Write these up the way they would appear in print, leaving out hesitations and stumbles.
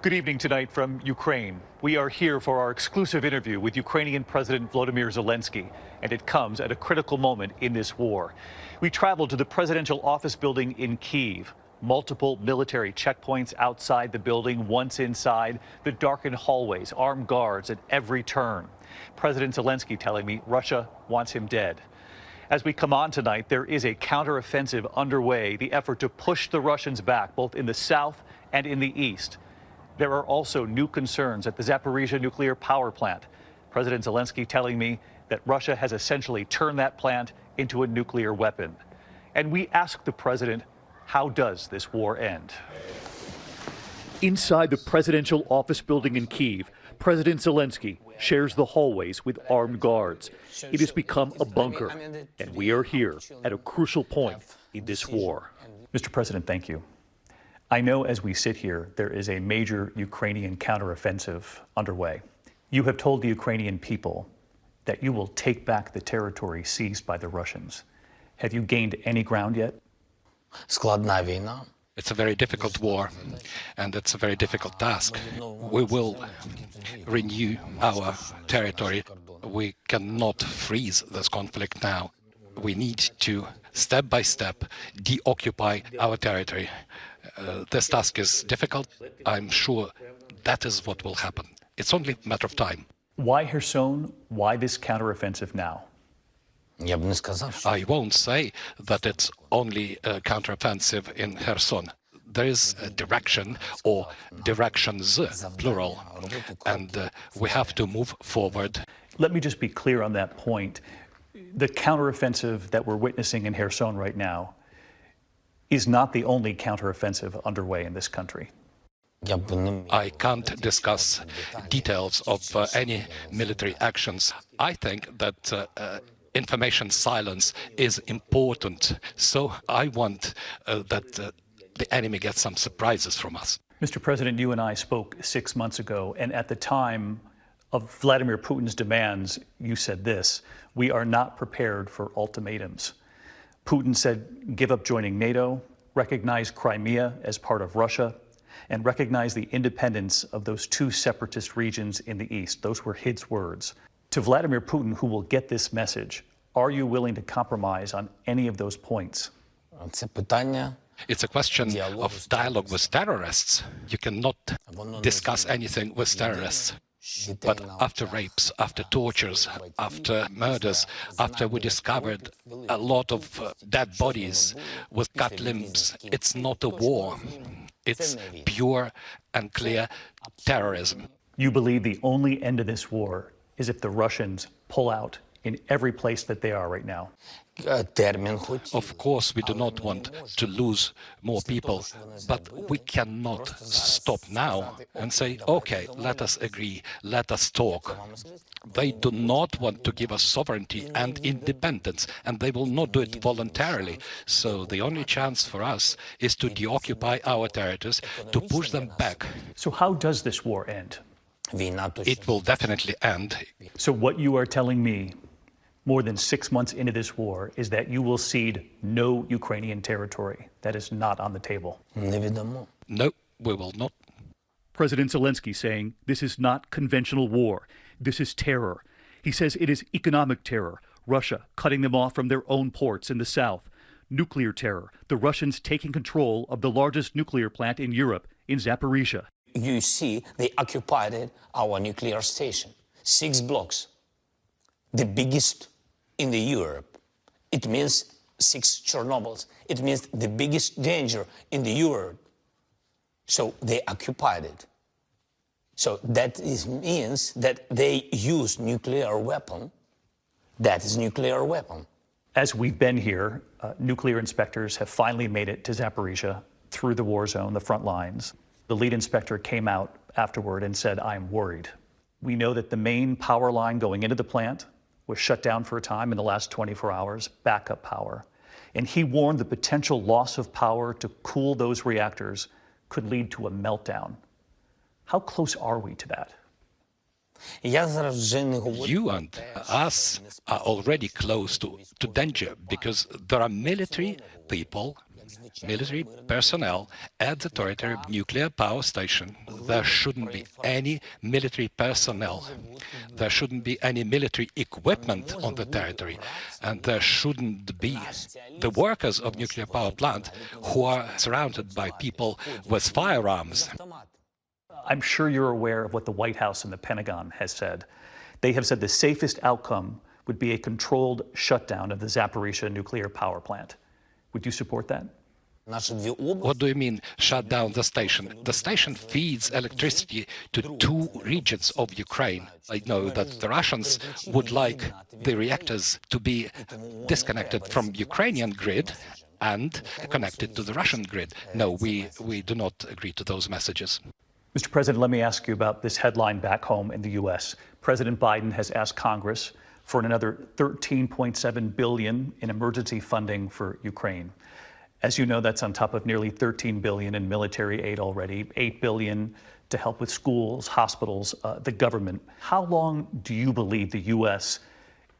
Good evening tonight from Ukraine. We are here for our exclusive interview with Ukrainian President Volodymyr Zelenskyy, and it comes at a critical moment in this war. We traveled to the presidential office building in Kyiv. Multiple military checkpoints outside the building, once inside, the darkened hallways, armed guards at every turn. President Zelenskyy telling me Russia wants him dead. As we come on tonight, there is a counteroffensive underway, the effort to push the Russians back, both in the south and in the east. There are also new concerns at the Zaporizhzhia nuclear power plant. President Zelenskyy telling me that Russia has essentially turned that plant into a nuclear weapon. And we ask the president, how does this war end? Inside the presidential office building in Kyiv, President Zelenskyy shares the hallways with armed guards. It has become a bunker, and we are here at a crucial point in this war. Mr. President, thank you. I know as we sit here, there is a major Ukrainian counteroffensive underway. You have told the Ukrainian people that you will take back the territory seized by the Russians. Have you gained any ground yet? It's a very difficult war, and it's a very difficult task. We will renew our territory. We cannot freeze this conflict now. We need to, step by step, deoccupy our territory. This task is difficult. I'm sure that is what will happen. It's only a matter of time. Why Kherson? Why this counteroffensive now? I won't say that it's only a counteroffensive in Kherson. There is a direction, or directions, plural, and we have to move forward. Let me just be clear on that point. The counteroffensive that we're witnessing in Kherson right now is not the only counteroffensive underway in this country. I can't discuss details of any military actions. I think that information silence is important, so I want that the enemy gets some surprises from us. Mr. President, you and I spoke 6 months ago, and at the time of Vladimir Putin's demands, you said this: we are not prepared for ultimatums. Putin said, give up joining NATO, recognize Crimea as part of Russia, and recognize the independence of those two separatist regions in the east. Those were his words. To Vladimir Putin, who will get this message, are you willing to compromise on any of those points? It's a question of dialogue with terrorists. You cannot discuss anything with terrorists. But after rapes, after tortures, after murders, after we discovered a lot of dead bodies with cut limbs, it's not a war. It's pure and clear terrorism. You believe the only end of this war is if the Russians pull out in every place that they are right now? Of course, we do not want to lose more people, but we cannot stop now and say, okay, let us agree, let us talk. They do not want to give us sovereignty and independence, and they will not do it voluntarily. So the only chance for us is to deoccupy our territories, to push them back. So how does this war end? It will definitely end. So what you are telling me, more than 6 months into this war, is that you will cede no Ukrainian territory. That is not on the table. No, we will not. President Zelenskyy saying this is not conventional war. This is terror. He says it is economic terror. Russia cutting them off from their own ports in the south. Nuclear terror. The Russians taking control of the largest nuclear plant in Europe, in Zaporizhzhia. You see, they occupied our nuclear station. 6 blocks. The biggest in the Europe. It means 6 Chernobyls. It means the biggest danger in the Europe. So they occupied it. So that means that they use nuclear weapon. That is nuclear weapon. As we've been here, nuclear inspectors have finally made it to Zaporizhzhia through the war zone, the front lines. The lead inspector came out afterward and said, I'm worried. We know that the main power line going into the plant was shut down for a time in the last 24 hours, backup power. And he warned the potential loss of power to cool those reactors could lead to a meltdown. How close are we to that? You and us are already close to danger because there are military people military personnel at the territory nuclear power station. There shouldn't be any military personnel. There shouldn't be any military equipment on the territory. And there shouldn't be the workers of nuclear power plant who are surrounded by people with firearms. I'm sure you're aware of what the White House and the Pentagon has said. They have said the safest outcome would be a controlled shutdown of the Zaporizhzhia nuclear power plant. Would you support that? What do you mean, shut down the station? The station feeds electricity to 2 regions of Ukraine. I know that the Russians would like the reactors to be disconnected from Ukrainian grid and connected to the Russian grid. No, we do not agree to those messages. Mr. President, let me ask you about this headline back home in the U.S. President Biden has asked Congress for another $13.7 billion in emergency funding for Ukraine. As you know, that's on top of nearly $13 billion in military aid already, $8 billion to help with schools, hospitals, the government. How long do you believe the U.S.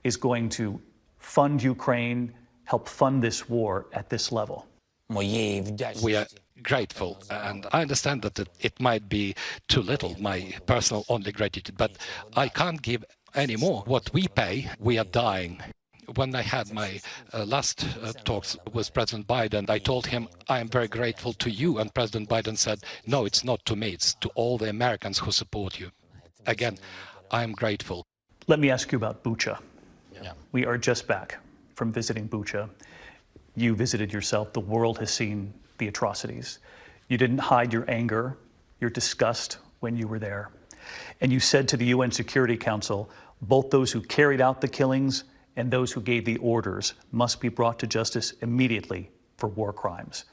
is going to fund Ukraine, help fund this war at this level? We are grateful, and I understand that it might be too little, my personal only gratitude, but I can't give any more. What we pay, we are dying. When I had my last talks with President Biden, I told him, I am very grateful to you, and President Biden said, no, it's not to me, it's to all the Americans who support you. Again, I am grateful. Let me ask you about Bucha. Yeah. We are just back from visiting Bucha. You visited yourself. The world has seen the atrocities. You didn't hide your anger, your disgust when you were there. And you said to the UN Security Council, both those who carried out the killings and those who gave the orders must be brought to justice immediately for war crimes.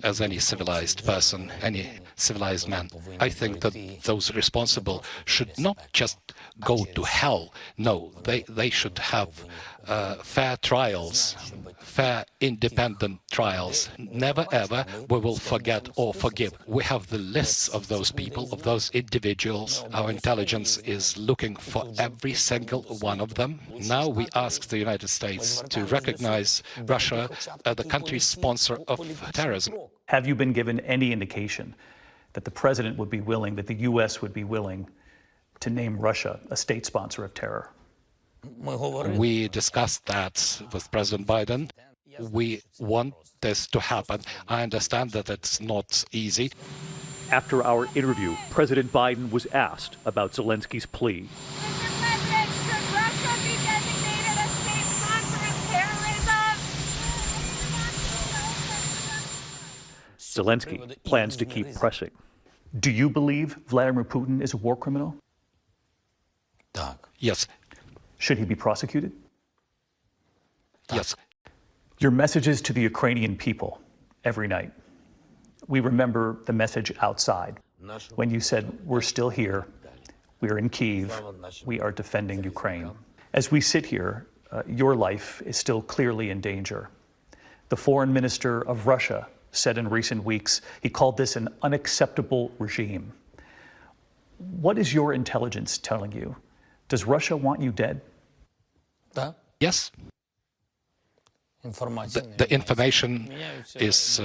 As any civilized person, any civilized man, I think that those responsible should not just go to hell. No, they should have fair trials, fair independent trials. Never ever we will forget or forgive. We have the lists of those people, of those individuals. Our intelligence is looking for every single one of them. Now we ask the United States to recognize Russia as the country's sponsor of terrorism. Have you been given any indication that the president would be willing, that the U.S. would be willing to name Russia a state sponsor of terror? We discussed that with President Biden. We want this to happen. I understand that it's not easy. After our interview, President Biden was asked about Zelensky's plea. Mr. President, should Russia be designated a state sponsor of terrorism? Zelensky plans to keep pressing. Do you believe Vladimir Putin is a war criminal? Yes. Should he be prosecuted? Yes. Your messages to the Ukrainian people every night. We remember the message outside when you said, we're still here, we are in Kyiv, we are defending Ukraine. As we sit here, your life is still clearly in danger. The foreign minister of Russia said in recent weeks, he called this an unacceptable regime. What is your intelligence telling you? Does Russia want you dead? Yes. The information is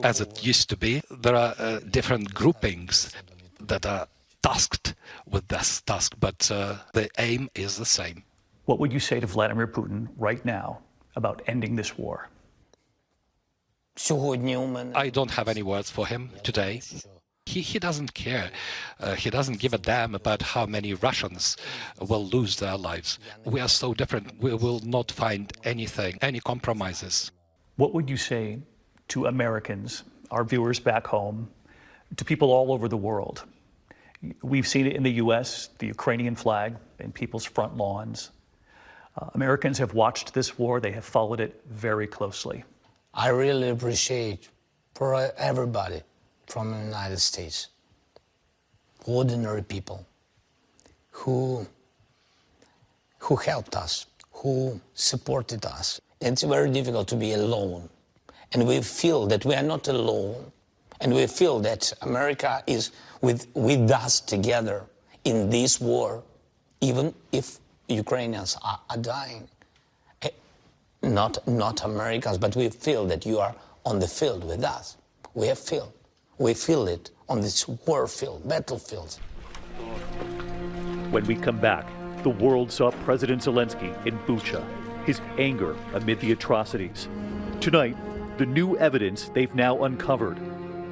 as it used to be. There are different groupings that are tasked with this task, but the aim is the same. What would you say to Vladimir Putin right now about ending this war? I don't have any words for him today. He doesn't care. He doesn't give a damn about how many Russians will lose their lives. We are so different. We will not find anything, any compromises. What would you say to Americans, our viewers back home, to people all over the world? We've seen it in the U.S., the Ukrainian flag in people's front lawns. Americans have watched this war. They have followed it very closely. I really appreciate for everybody from the United States, ordinary people who helped us, who supported us. It's very difficult to be alone. And we feel that we are not alone. And we feel that America is with us together in this war, even if Ukrainians are dying. not Americans, but we feel that you are on the field with us. We have feel. We feel it on this war field, battlefield. When we come back, the world saw President Zelenskyy in Bucha, his anger amid the atrocities. Tonight, the new evidence they've now uncovered.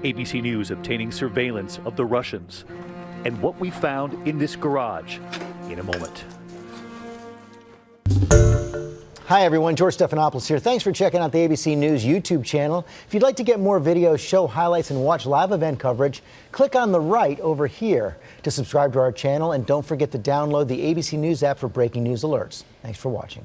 ABC News obtaining surveillance of the Russians. And what we found in this garage in a moment. Hi everyone, George Stephanopoulos here. Thanks for checking out the ABC News YouTube channel. If you'd like to get more videos, show highlights, and watch live event coverage, click on the right over here to subscribe to our channel, and don't forget to download the ABC News app for breaking news alerts. Thanks for watching.